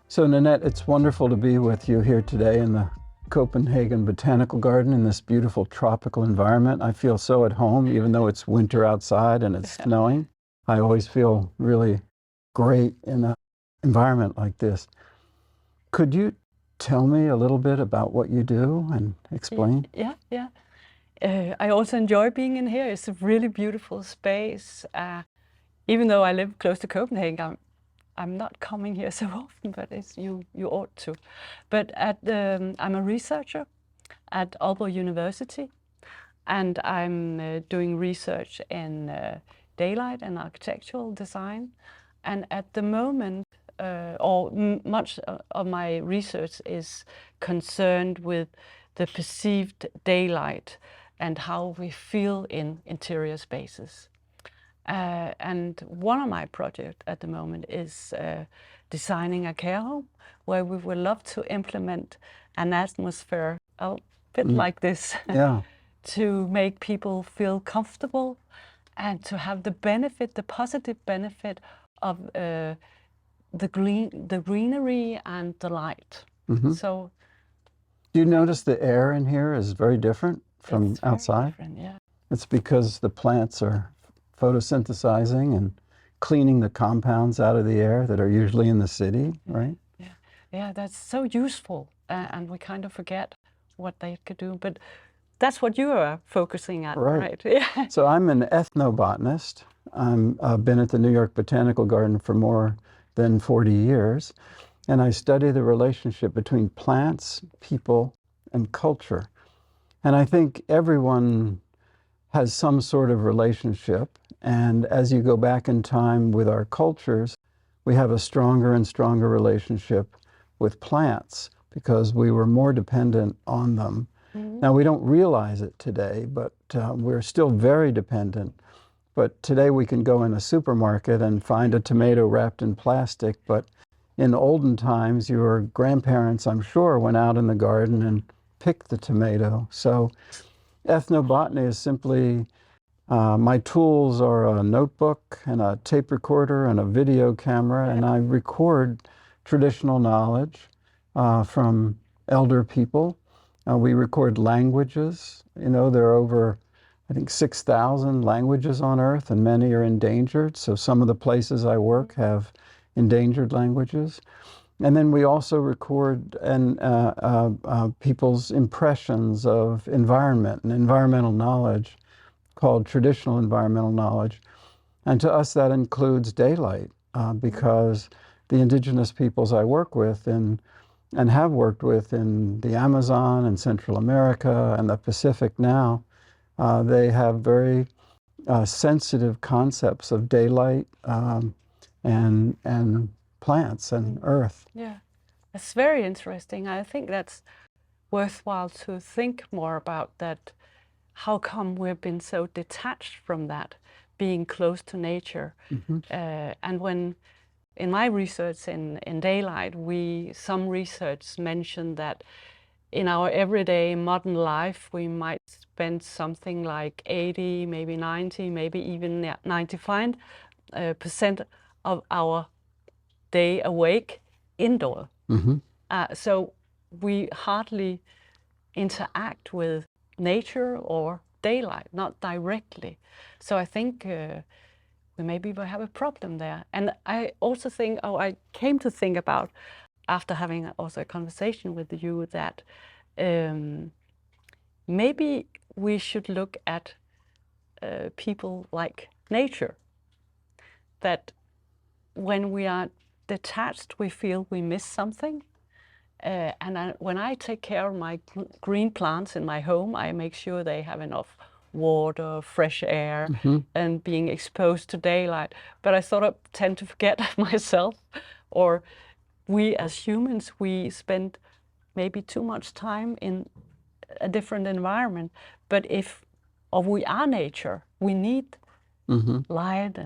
So Nanet, it's wonderful to be with you here today in the Copenhagen Botanical Garden in this beautiful tropical environment. I feel so at home, even though it's winter outside and it's snowing. I always feel really great in an environment like this. Could you tell me a little bit about what you do and explain? Yeah. I also enjoy being in here. It's a really beautiful space. Even though I live close to Copenhagen, I'm not coming here so often, but you ought to. But I'm a researcher at Aalborg University, and I'm doing research in daylight and architectural design. And at the moment, much of my research is concerned with the perceived daylight and how we feel in interior spaces. And one of my projects at the moment is designing a care home where we would love to implement an atmosphere a bit like this to make people feel comfortable and to have the benefit, the positive benefit of the greenery and the light. So, do you notice the air in here is very different from outside? Very different, yeah. It's because the plants are photosynthesizing and cleaning the compounds out of the air that are usually in the city, right? Yeah, that's so useful, and we kind of forget what they could do. But that's what you are focusing on, right? Yeah. So I'm an ethnobotanist. I've been at the New York Botanical Garden for more than 40 years, and I study the relationship between plants, people, and culture. And I think everyone has some sort of relationship, and as you go back in time with our cultures, we have a stronger and stronger relationship with plants because we were more dependent on them. Now, we don't realize it today, but we're still very dependent. But today we can go in a supermarket and find a tomato wrapped in plastic, but in olden times, your grandparents, I'm sure, went out in the garden and picked the tomato. So ethnobotany is simply, my tools are a notebook and a tape recorder and a video camera, and I record traditional knowledge from elder people. We record languages. You know, there are over, I think, 6,000 languages on Earth, and many are endangered. So some of the places I work have endangered languages. And then we also record people's impressions of environment and environmental knowledge called traditional environmental knowledge. And to us that includes daylight because the indigenous peoples I work with and have worked with in the Amazon and Central America and the Pacific now, they have very sensitive concepts of daylight and plants and earth. Yeah, it's very interesting. I think that's worthwhile to think more about that. How come we've been so detached from that, being close to nature? And when in my research in daylight, some research mentioned that in our everyday modern life, we might spend something like 80, maybe 90, maybe even 95% of our day awake indoor. So we hardly interact with nature or daylight, not directly. So I think we maybe will have a problem there. And I also think, I came to think about, after having also a conversation with you, that maybe we should look at people like nature, that when we are detached, we feel we miss something. When I take care of my green plants in my home, I make sure they have enough water, fresh air, and being exposed to daylight. But I sort of tend to forget myself, or we as humans, we spend maybe too much time in a different environment. But we are nature, we need light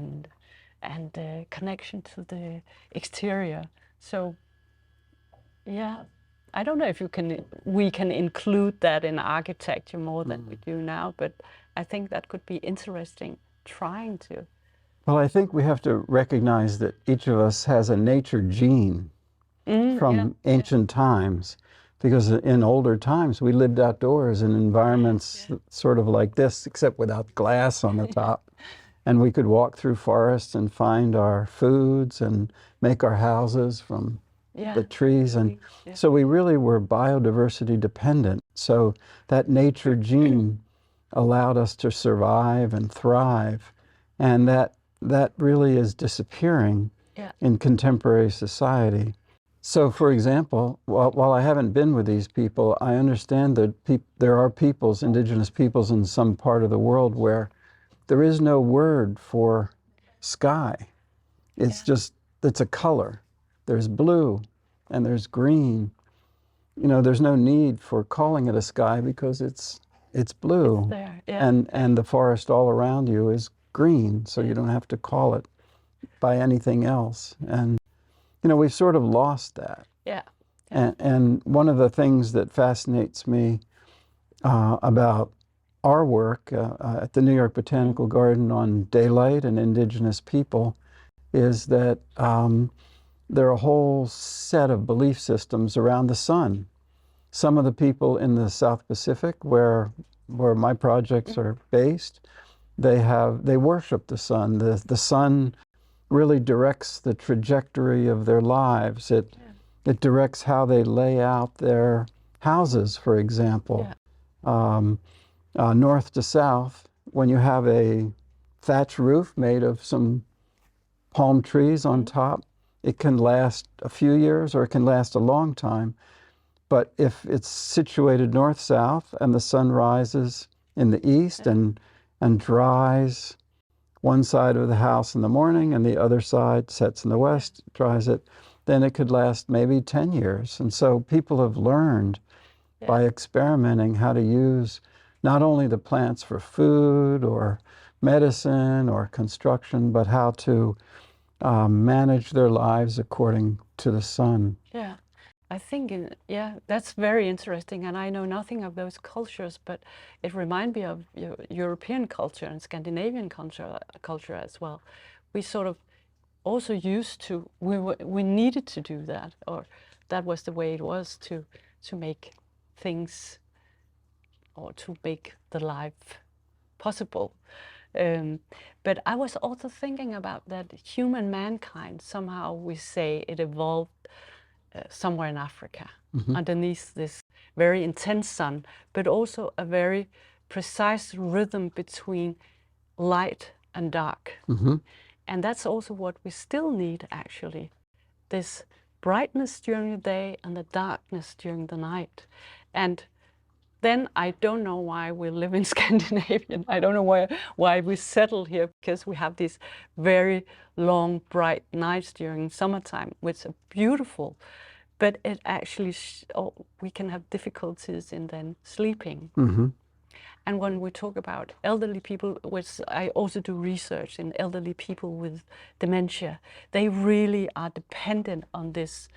and connection to the exterior. So yeah, I don't know if we can include that in architecture more than we do now, but I think that could be interesting, trying to. Well, I think we have to recognize that each of us has a nature gene. from ancient times, because in older times we lived outdoors in environments sort of like this, except without glass on the top. And we could walk through forests and find our foods and make our houses from the trees. And so we really were biodiversity dependent. So that nature gene allowed us to survive and thrive. And that really is disappearing in contemporary society. So, for example, while I haven't been with these people, I understand that there are peoples, indigenous peoples in some part of the world where there is no word for sky. It's just, it's a color. There's blue and there's green. You know, there's no need for calling it a sky because it's blue. It's there, and the forest all around you is green, so you don't have to call it by anything else. And you know, we've sort of lost that. And one of the things that fascinates me about our work at the New York Botanical Garden on daylight and indigenous people is that there are a whole set of belief systems around the sun. Some of the people in the South Pacific, where my projects are based, they worship the sun. The sun really directs the trajectory of their lives. It directs how they lay out their houses, for example. North to south, when you have a thatch roof made of some palm trees on top, it can last a few years or it can last a long time. But if it's situated north-south and the sun rises in the east and dries one side of the house in the morning and the other side sets in the west, dries it, then it could last maybe 10 years. And so people have learned by experimenting how to use not only the plants for food or medicine or construction, but how to manage their lives according to the sun. I think, that's very interesting, and I know nothing of those cultures, but it reminds me of European culture and Scandinavian culture as well. We sort of also used to, we needed to do that, or that was the way it was to make things, or to make the life possible. But I was also thinking about that mankind, somehow we say it evolved somewhere in Africa, underneath this very intense sun, but also a very precise rhythm between light and dark. And that's also what we still need, actually, this brightness during the day and the darkness during the night. And then I don't know why we live in Scandinavia. I don't know why we settled here, because we have these very long, bright nights during summertime, which are beautiful. But it actually, we can have difficulties in then sleeping. And when we talk about elderly people, which I also do research in elderly people with dementia, they really are dependent on this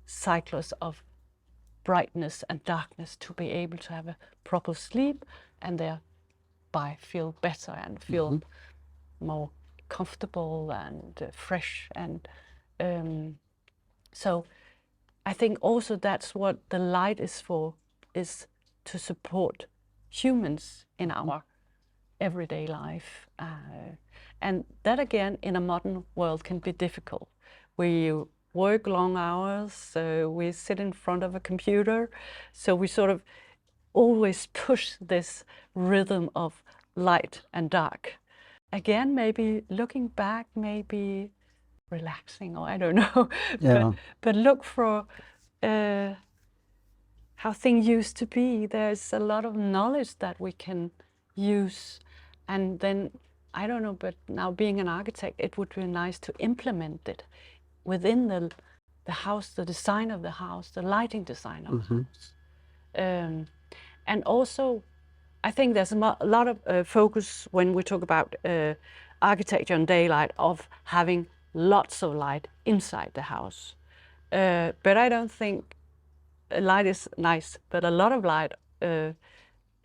cycles of brightness and darkness to be able to have a proper sleep and thereby feel better and feel more comfortable and fresh. And so I think also that's what the light is for, is to support humans in our everyday life. And that again, in a modern world, can be difficult. We work long hours, we sit in front of a computer, so we sort of always push this rhythm of light and dark. Again, maybe looking back, maybe relaxing, or I don't know, but look for how things used to be. There's a lot of knowledge that we can use, and then, I don't know, but now being an architect, it would be nice to implement it within the house, the design of the house, the lighting design of the house. And also, I think there's a lot of focus when we talk about architecture and daylight, of having lots of light inside the house. But I don't think light is nice, but a lot of light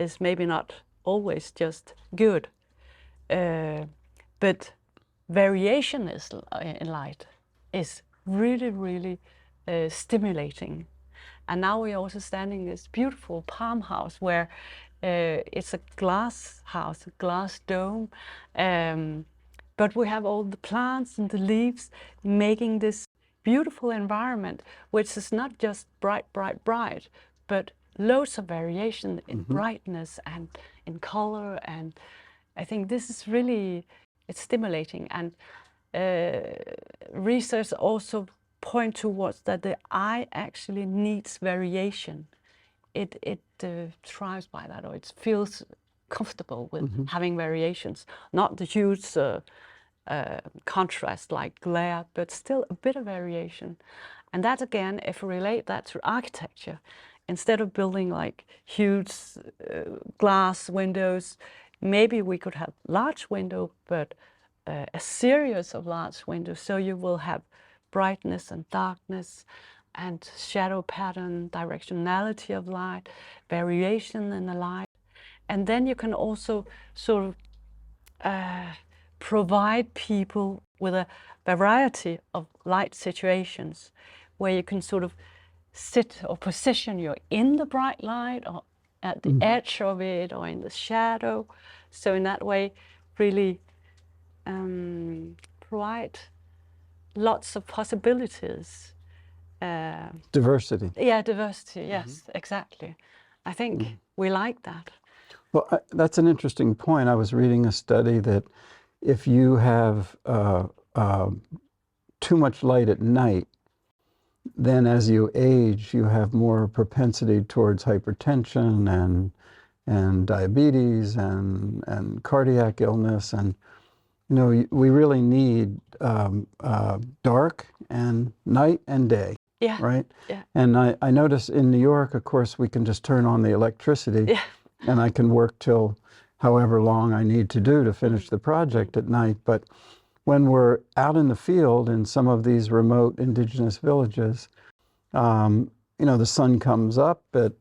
is maybe not always just good. But variation in light is really, really stimulating. And now we're also standing in this beautiful palm house where it's a glass house, a glass dome, but we have all the plants and the leaves making this beautiful environment, which is not just bright, bright, bright, but loads of variation in brightness and in color. And I think this is really, it's stimulating. And research also point towards that the eye actually needs variation. It thrives by that, or it feels comfortable with having variations, not the huge contrast like glare, but still a bit of variation. And that again, if we relate that to architecture, instead of building like huge glass windows, maybe we could have large window, but a series of large windows, so you will have brightness and darkness and shadow pattern, directionality of light, variation in the light. And then you can also sort of provide people with a variety of light situations where you can sort of sit or position you in the bright light or at the edge of it or in the shadow. So in that way, really provide lots of possibilities. Diversity. Yeah, diversity, yes, exactly. I think we like that. Well, that's an interesting point. I was reading a study that if you have too much light at night, then as you age, you have more propensity towards hypertension and diabetes and cardiac illness. And, you know, we really need dark and night and day. Yeah. Right? Yeah. And I notice in New York, of course, we can just turn on the electricity. Yeah. And I can work till however long I need to do to finish the project at night. But when we're out in the field in some of these remote indigenous villages, you know, the sun comes up at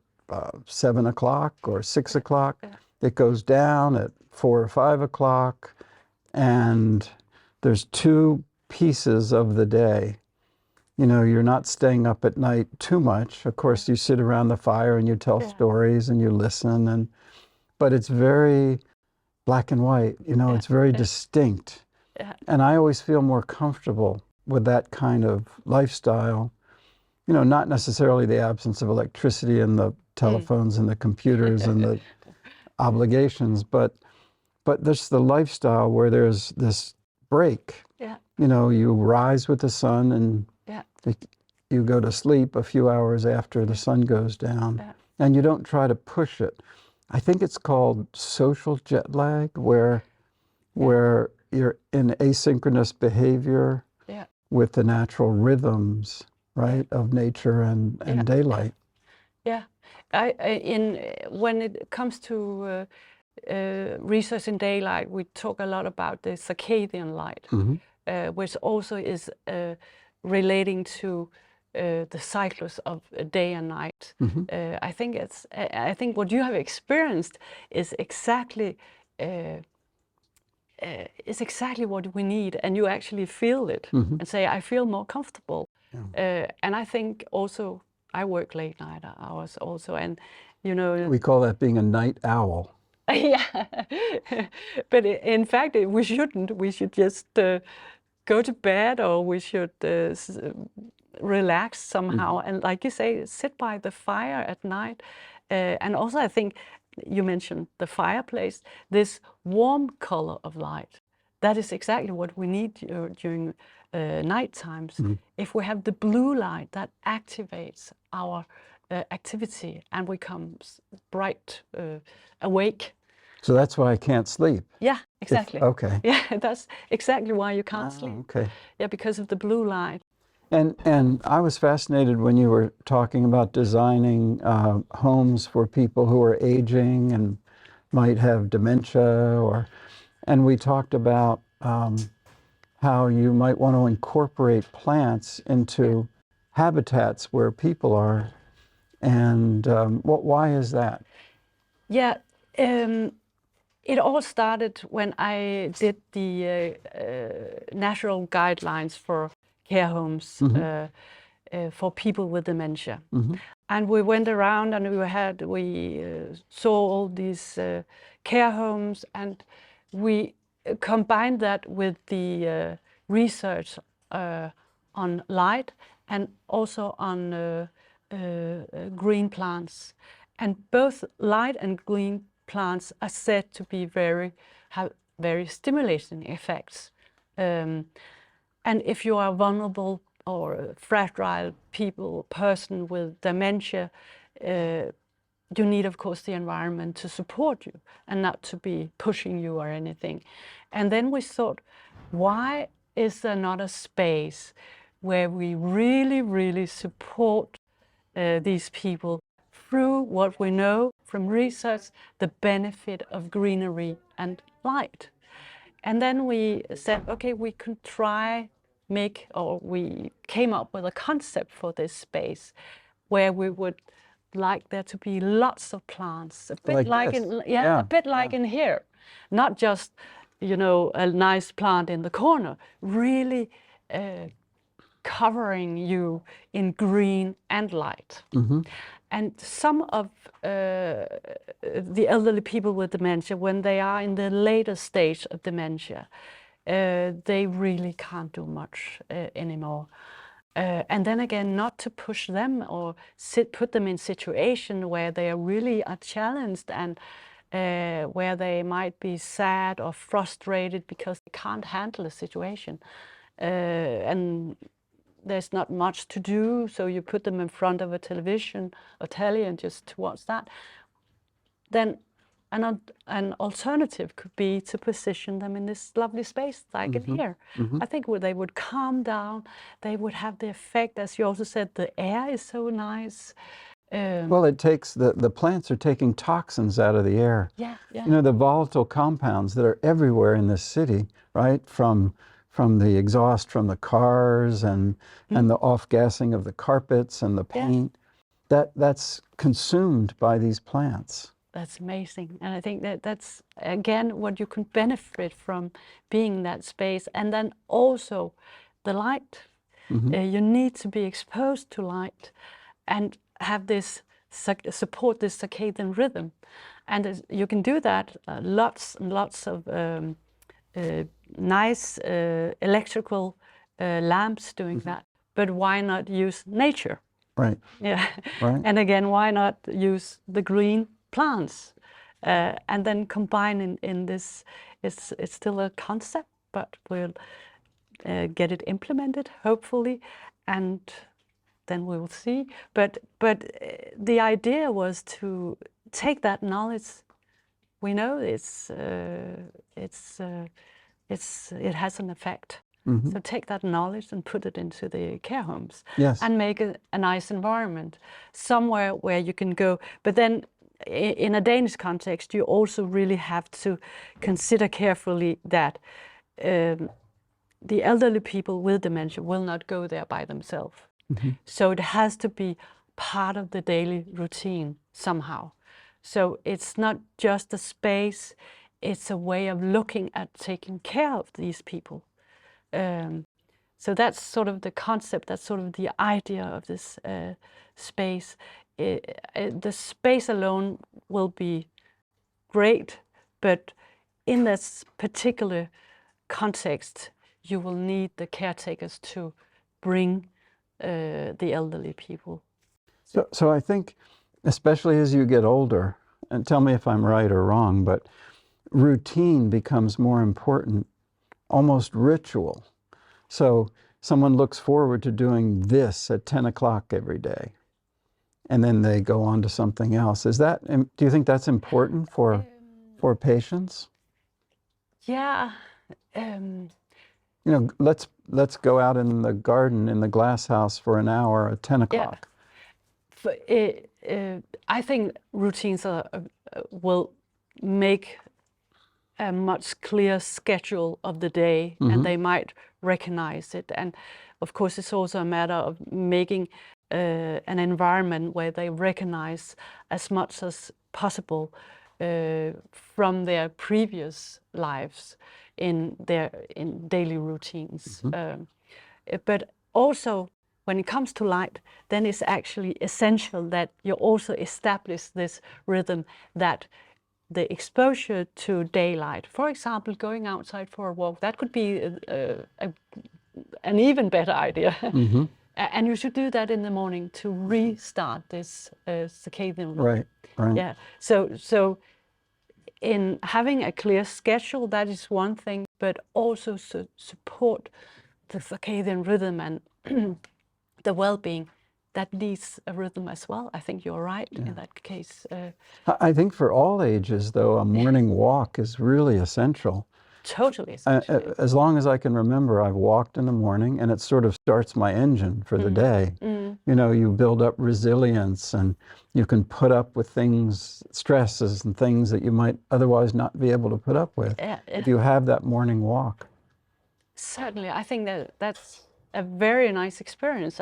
7 o'clock or 6 o'clock. Yeah. It goes down at 4 or 5 o'clock. And there's two pieces of the day. You know, you're not staying up at night too much. Of course, you sit around the fire and you tell stories and you listen, but it's very black and white. You know, it's very distinct. Yeah. And I always feel more comfortable with that kind of lifestyle. You know, not necessarily the absence of electricity and the telephones and the computers and the obligations, but there's the lifestyle where there's this break. Yeah. You know, you rise with the sun and you go to sleep a few hours after the sun goes down, and you don't try to push it. I think it's called social jet lag, where you're in asynchronous behavior with the natural rhythms, right, of nature and daylight. Yeah, when it comes to research in daylight, we talk a lot about the circadian light, which also is relating to the cycles of day and night. I think what you have experienced is exactly what we need, and you actually feel it and say, I feel more comfortable. And I think also I work late night hours also, and you know, we call that being a night owl. Yeah, but in fact we shouldn't. We should just go to bed, or we should relax somehow. And like you say, sit by the fire at night. And also I think you mentioned the fireplace, this warm color of light. That is exactly what we need during night times. If we have the blue light, that activates our activity and we come bright, awake. So that's why I can't sleep. Yeah, exactly. Okay. Yeah, that's exactly why you can't sleep. Okay. Yeah, because of the blue light. And I was fascinated when you were talking about designing homes for people who are aging and might have dementia, and we talked about how you might want to incorporate plants into habitats where people are, and why is that? Yeah, it all started when I did the national guidelines for care homes for people with dementia. And we went around and we saw all these care homes, and we combined that with the research on light and also on green plants. And both light and green plants are said to be have very stimulating effects. And if you are vulnerable or a fragile person with dementia, you need, of course, the environment to support you and not to be pushing you or anything. And then we thought, why is there not a space where we really, really support these people through what we know from research, the benefit of greenery and light? And then we said, okay, we could we came up with a concept for this space where we would like there to be lots of plants, a bit a bit like in here, not just, you know, a nice plant in the corner, really covering you in green and light. And some of the elderly people with dementia, when they are in the later stage of dementia, they really can't do much anymore. And then again, not to push them or put them in situation where they really are challenged and where they might be sad or frustrated because they can't handle the situation. And there's not much to do, so you put them in front of a television or telly and just watch that. Then an alternative could be to position them in this lovely space like in here. I think they would calm down, they would have the effect, as you also said, the air is so nice. Well, it takes, the plants are taking toxins out of the air. Yeah. You know, the volatile compounds that are everywhere in this city, right? From the exhaust from the cars and the off-gassing of the carpets and the paint, that's consumed by these plants. That's amazing. And I think that's, again, what you can benefit from being in that space. And then also the light. You need to be exposed to light and have this, support this circadian rhythm. And you can do that, lots and lots of nice electrical lamps doing that. But why not use nature? Right. Yeah. Right. And again, why not use the green plants and then combine in this? It's still a concept, but we'll get it implemented, hopefully, and then we will see. But the idea was to take that knowledge. We know it has an effect. So take that knowledge and put it into the care homes and make a nice environment, somewhere where you can go. But then in a Danish context, you also really have to consider carefully that the elderly people with dementia will not go there by themselves. So it has to be part of the daily routine somehow. So it's not just a space, it's a way of looking at taking care of these people. So that's sort of the concept, that's sort of the idea of this space. The space alone will be great, but in this particular context, you will need the caretakers to bring the elderly people. So I think, especially as you get older, and tell me if I'm right or wrong, but routine becomes more important, almost ritual. So someone looks forward to doing this at 10 o'clock every day, and then they go on to something else. Do you think that's important for patients? Yeah. You know, let's go out in the garden, in the glass house for an hour at 10 o'clock. I think routines will make a much clearer schedule of the day, and they might recognize it. And of course, it's also a matter of making an environment where they recognize as much as possible from their previous lives in daily routines. But also when it comes to light, then it's actually essential that you also establish this rhythm, that the exposure to daylight, for example, going outside for a walk, that could be an even better idea. Mm-hmm. And you should do that in the morning to restart this circadian rhythm. Right, right. Yeah. So in having a clear schedule, that is one thing, but also support the circadian rhythm and the well-being that needs a rhythm as well. I think you're right in that case. I think for all ages, though, a morning walk is really essential. Totally essential. As long as I can remember, I've walked in the morning, and it sort of starts my engine for the day. You know, you build up resilience, and you can put up with things, stresses and things that you might otherwise not be able to put up with if you have that morning walk. Certainly, I think that's a very nice experience.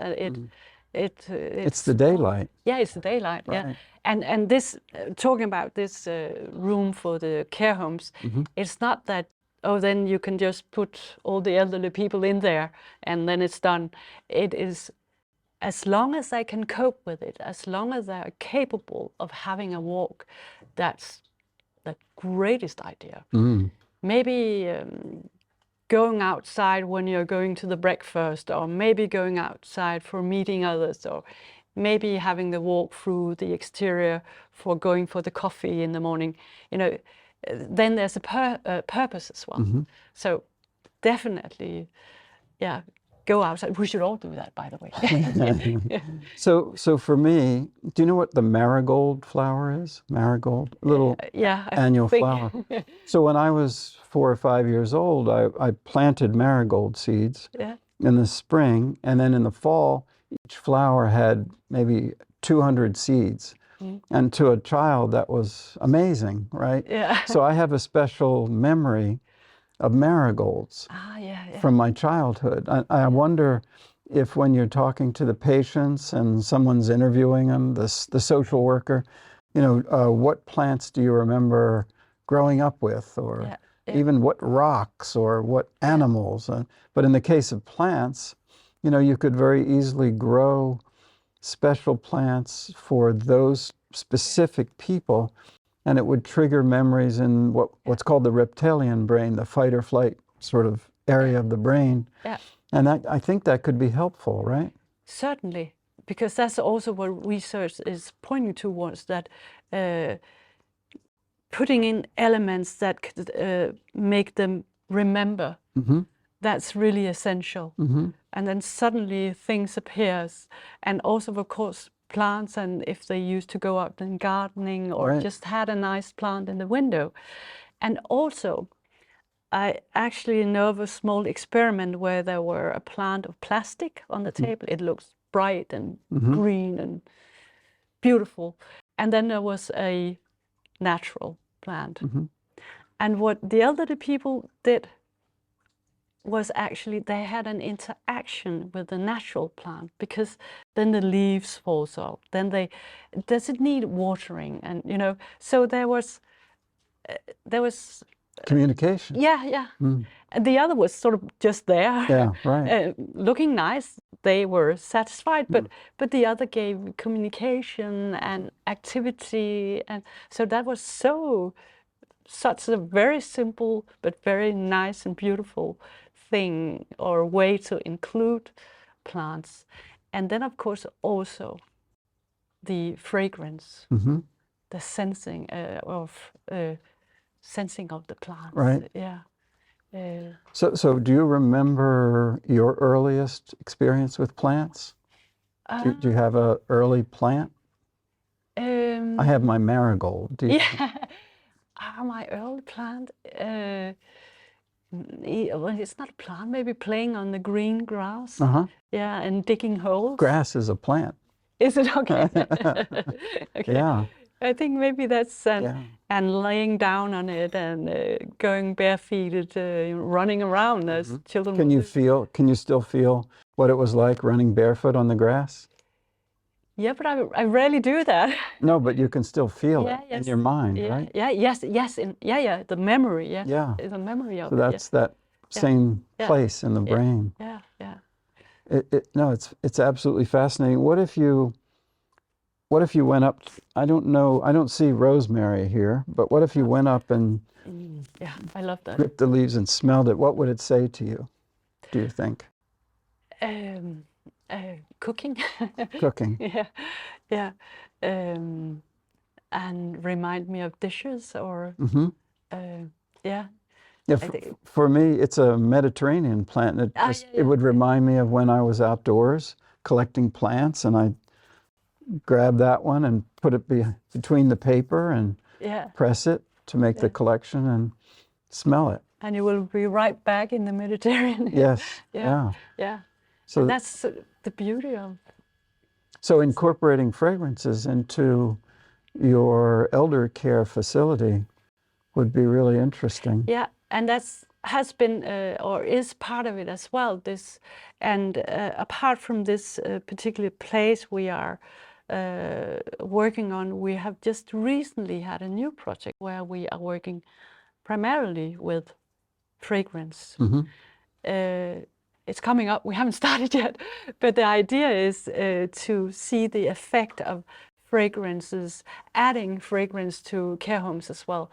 It's the daylight. Yeah, it's the daylight. Right. Yeah, and this talking about this room for the care homes, it's not that then you can just put all the elderly people in there and then it's done. It is, as long as they can cope with it, as long as they are capable of having a walk, that's the greatest idea. Maybe going outside when you're going to the breakfast, or maybe going outside for meeting others, or maybe having the walk through the exterior for going for the coffee in the morning, you know, then there's a purpose as well. So definitely, yeah, go outside. We should all do that, by the way. So for me, do you know what the marigold flower is? Marigold, little annual flower. So when I was 4 or 5 years old, I planted marigold seeds in the spring, and then in the fall, each flower had maybe 200 seeds. And to a child, that was amazing, right? Yeah. So I have a special memory of marigolds from my childhood. I wonder if when you're talking to the patients and someone's interviewing them, the social worker, you know, what plants do you remember growing up with, or even what rocks or what animals? But in the case of plants, you know, you could very easily grow special plants for those specific people, and it would trigger memories in what's called the reptilian brain, the fight or flight sort of area of the brain. And I think that could be helpful, right? Certainly, because that's also what research is pointing towards, that putting in elements that could make them remember, that's really essential. And then suddenly things appears. And also, of course, plants, and if they used to go out and gardening, or just had a nice plant in the window. And also, I actually know of a small experiment where there were a plant of plastic on the table. It looks bright and green and beautiful. And then there was a natural plant. And what the elderly people did was actually they had an interaction with the natural plant, because then the leaves falls off, then does it need watering, and you know, so there was communication. And the other was sort of just there, looking nice. They were satisfied, but the other gave communication and activity, and so that was such a very simple but very nice and beautiful thing, or way to include plants. And then, of course, also the fragrance, the sensing of the plants. Right. Yeah. So do you remember your earliest experience with plants? Do you have an early plant? I have my marigold. Do you? My early plant. Well, it's not a plant. Maybe playing on the green grass. And digging holes. Grass is a plant. Is it? Okay. Okay. Yeah. I think maybe that's and laying down on it and going barefooted, running around as children. Can you still feel what it was like running barefoot on the grass? Yeah, but I rarely do that. No, but you can still feel it in your mind, right? Yes, the memory, Yeah. the memory of so it. So that's that same place in the brain. Yeah. No, it's absolutely fascinating. What if you went up, I don't know, I don't see rosemary here, but what if you went up and Yeah, I love that. ripped the leaves and smelled it? What would it say to you, do you think? Cooking. Cooking. Yeah, yeah. And remind me of dishes or, Mm-hmm. yeah. Yeah, I think, for me, it's a Mediterranean plant. And yeah, it yeah. would remind me of when I was outdoors collecting plants, and I grab that one and put it between the paper and Yeah. press it to make the collection and smell it. And you will be right back in the Mediterranean. Yes. Yeah, Yeah. yeah. So And that's the beauty of. So incorporating fragrances into your elder care facility would be really interesting. Yeah, and that's has been or is part of it as well. This, and apart from this particular place we are working on, we have just recently had a new project where we are working primarily with fragrance. Mm-hmm. It's coming up. We haven't started yet, but the idea is to see the effect of fragrances, adding fragrance to care homes as well.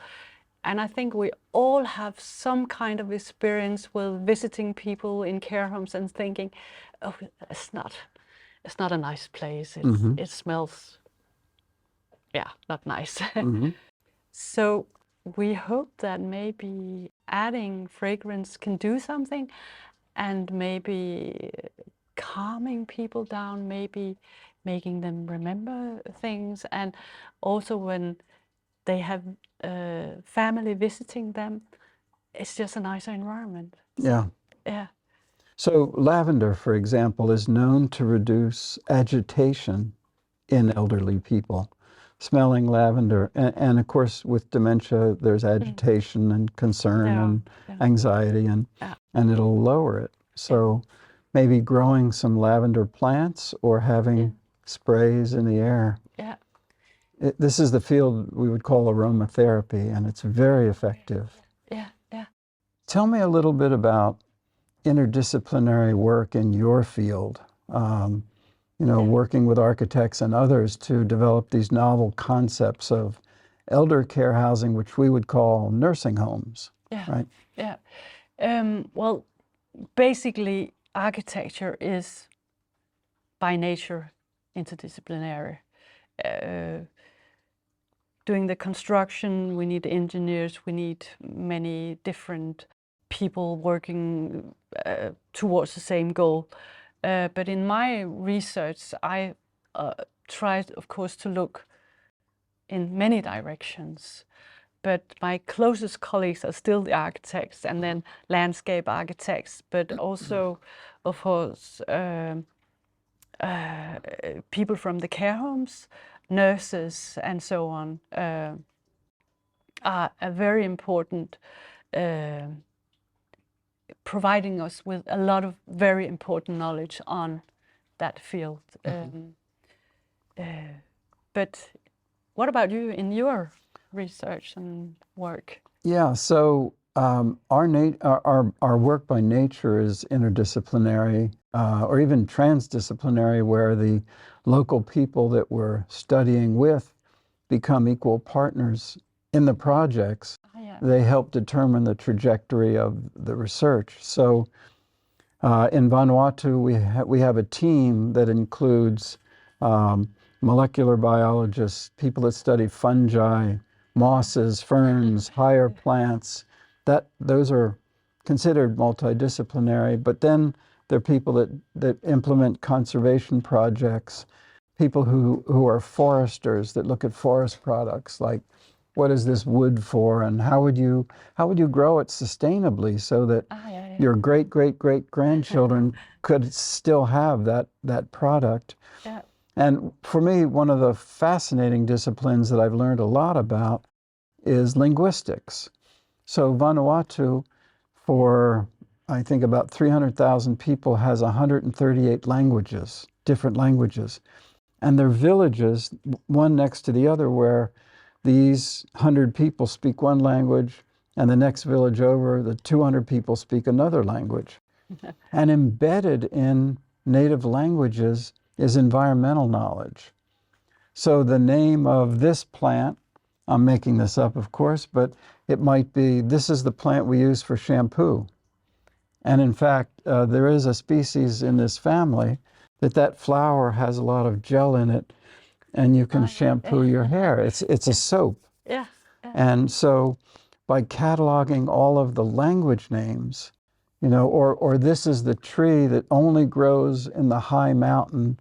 And I think we all have some kind of experience with visiting people in care homes and thinking, oh, it's not a nice place. It smells, yeah, not nice. Mm-hmm. So we hope that maybe adding fragrance can do something, and maybe calming people down, maybe making them remember things, and also when they have family visiting them, it's just a nicer environment. Yeah. Yeah. So lavender, for example, is known to reduce agitation in elderly people. Smelling lavender, and of course with dementia, there's agitation and concern and anxiety, and it'll lower it. So maybe growing some lavender plants or having sprays in the air. Yeah. This is the field we would call aromatherapy, and it's very effective. Yeah. Yeah. Tell me a little bit about interdisciplinary work in your field. Working with architects and others to develop these novel concepts of elder care housing, which we would call nursing homes. Yeah. Right? Yeah. Well, basically, architecture is by nature interdisciplinary. Doing the construction, we need engineers, we need many different people working towards the same goal. But in my research, I tried, of course, to look in many directions. But my closest colleagues are still the architects and then landscape architects, but also, of course, people from the care homes, nurses, and so on, are a very important, providing us with a lot of very important knowledge on that field. But what about you in your research and work? Yeah, so our work by nature is interdisciplinary, or even transdisciplinary, where the local people that we're studying with become equal partners in the projects. Yeah. They help determine the trajectory of the research. So in Vanuatu, we have a team that includes molecular biologists, people that study fungi, mosses, ferns, higher plants. Those are considered multidisciplinary, but then there are people that implement conservation projects, people who are foresters that look at forest products, like what is this wood for, and how would you grow it sustainably so that your great-great-great-grandchildren could still have that product. Yeah. And for me, one of the fascinating disciplines that I've learned a lot about is linguistics. So Vanuatu, for I think about 300,000 people, has 138 languages, different languages. And they're villages, one next to the other, where these 100 people speak one language, and the next village over, the 200 people speak another language. And embedded in native languages is environmental knowledge. So the name of this plant, I'm making this up, of course, but it might be, this is the plant we use for shampoo. And in fact, there is a species in this family that flower has a lot of gel in it, and you can shampoo your hair. It's a soap. Yeah. Yeah. And so by cataloging all of the language names, you know, or this is the tree that only grows in the high mountain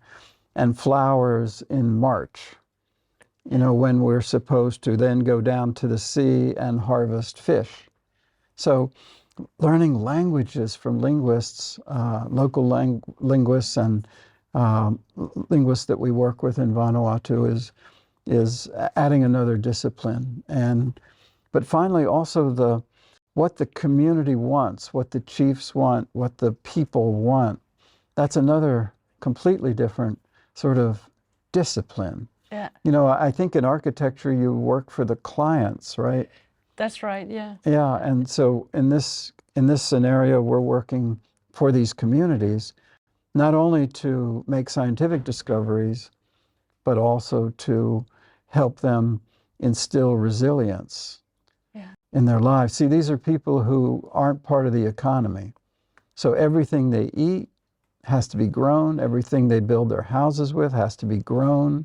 and flowers in March, you know, when we're supposed to then go down to the sea and harvest fish. So learning languages from linguists, local linguists and linguists that we work with in Vanuatu is adding another discipline. But finally also what the community wants, what the chiefs want, what the people want, that's another completely different sort of discipline. Yeah. You know, I think in architecture you work for the clients, right? That's right, yeah. Yeah, and so in this scenario, we're working for these communities, not only to make scientific discoveries, but also to help them instill resilience in their lives. See, these are people who aren't part of the economy. So everything they eat has to be grown. Everything they build their houses with has to be grown.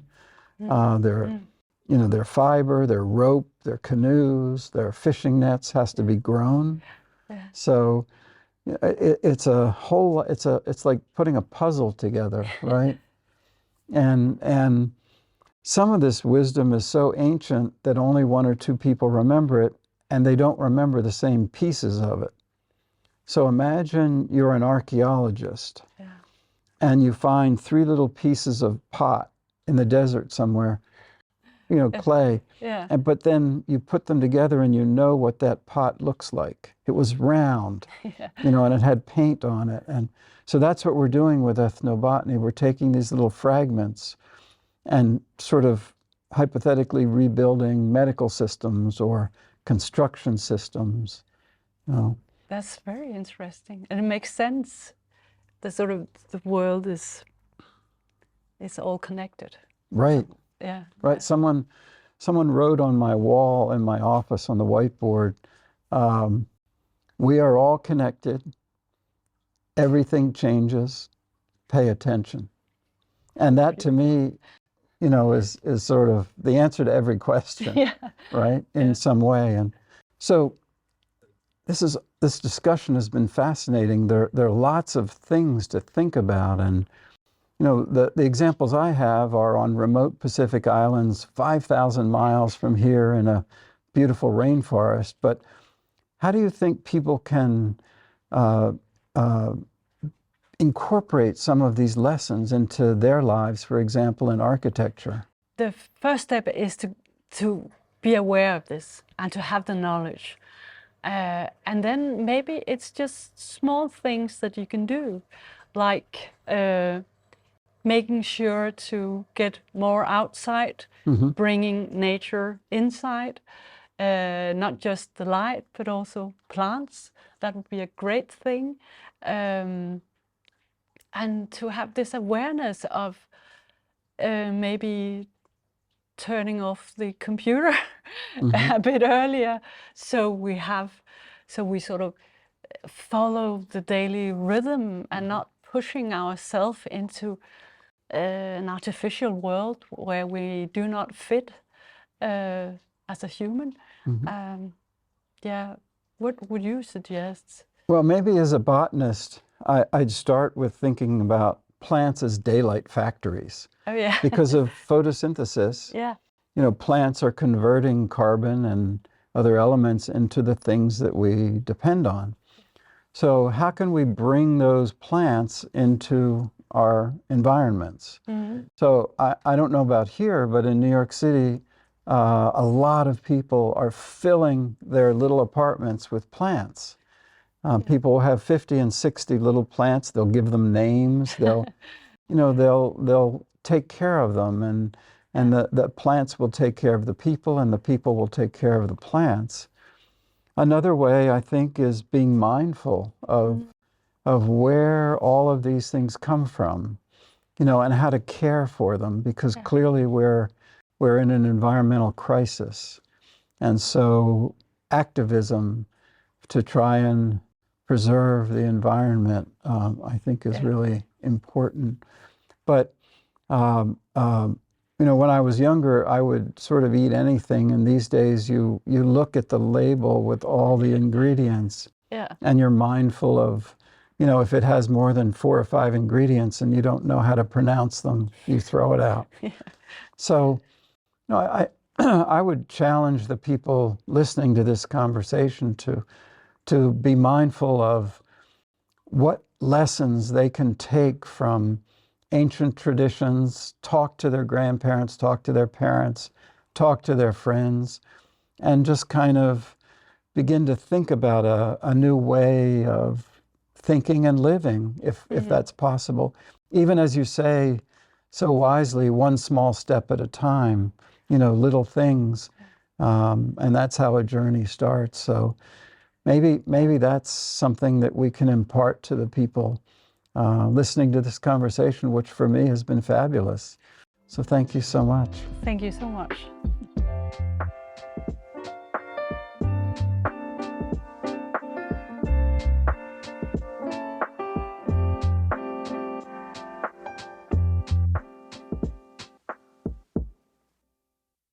Their fiber, their rope, their canoes, their fishing nets has to be grown. Yeah. So it's like putting a puzzle together, right? and some of this wisdom is so ancient that only one or two people remember it, and they don't remember the same pieces of it. So imagine you're an archaeologist, and you find 3 little pieces of pot in the desert somewhere, you know, clay. Yeah. But then you put them together and you know what that pot looks like. It was round, you know, and it had paint on it. And so that's what we're doing with ethnobotany. We're taking these little fragments and sort of hypothetically rebuilding medical systems or construction systems, you know. That's very interesting. And it makes sense. The world is all connected. Right. Yeah. Right. Someone wrote on my wall in my office on the whiteboard, we are all connected. Everything changes. Pay attention. And that to me, you know, is sort of the answer to every question, right? In some way. And so this discussion has been fascinating. There are lots of things to think about. And you know, the examples I have are on remote Pacific islands, 5,000 miles from here in a beautiful rainforest. But how do you think people can incorporate some of these lessons into their lives, for example, in architecture? The first step is to be aware of this and to have the knowledge. And then maybe it's just small things that you can do, like making sure to get more outside, bringing nature inside, not just the light, but also plants. That would be a great thing. And to have this awareness of maybe turning off the computer a bit earlier, so we sort of follow the daily rhythm and not pushing ourselves into an artificial world where we do not fit as a human. What would you suggest? Well, maybe as a botanist, I'd start with thinking about plants as daylight factories. Oh yeah. Because of photosynthesis, you know, plants are converting carbon and other elements into the things that we depend on. So how can we bring those plants into our environments? So I don't know about here, but in New York City, a lot of people are filling their little apartments with plants. People will have 50 and 60 little plants. They'll give them names. They'll, you know, they'll take care of them, and the plants will take care of the people, and the people will take care of the plants. Another way, I think, is being mindful of of where all of these things come from, you know, and how to care for them, because clearly we're in an environmental crisis. And so activism to try and preserve the environment, I think is really important. But, you know, when I was younger, I would sort of eat anything. And these days you look at the label with all the ingredients and you're mindful of, you know, if it has more than 4 or 5 ingredients and you don't know how to pronounce them, you throw it out. So, you know, I would challenge the people listening to this conversation to be mindful of what lessons they can take from ancient traditions, talk to their grandparents, talk to their parents, talk to their friends, and just kind of begin to think about a new way of thinking and living, if that's possible. Even as you say so wisely, one small step at a time, you know, little things. And that's how a journey starts. So maybe that's something that we can impart to the people listening to this conversation, which for me has been fabulous. So thank you so much. Thank you so much.